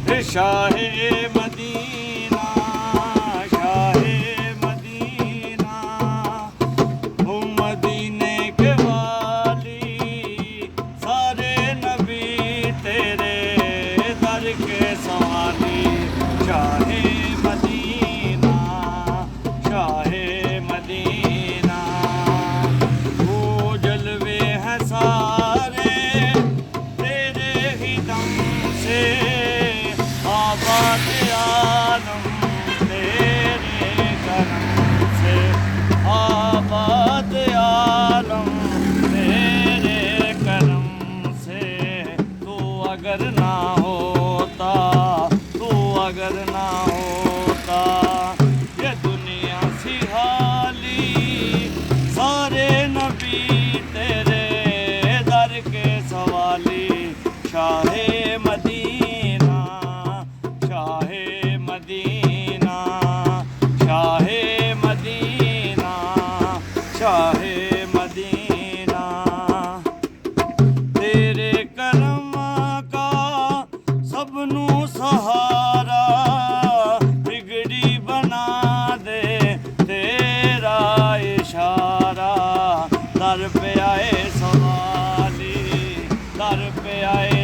Shah Medina, Shah Medina, ओ मदीने के वाली, सारे नबी तेरे दर के सवाली। शाहे मदीना, शाहे मदीना, वो जलवे हैं सारे तेरे ही दम से, आबाद आलम तेरे करम से, आबाद आलम तेरे करम से। तू अगर ना होता, तू अगर ना होता, ये दुनिया सी हाली, सारे नबी तेरे दर के सवाली। Shah Medina, Shah Medina, Shah Medina, Shah Medina, तेरे करम का सबनू सहारा, बिगड़ी बना दे तेरा इशारा। दर पे आए सवाली, दर पे आए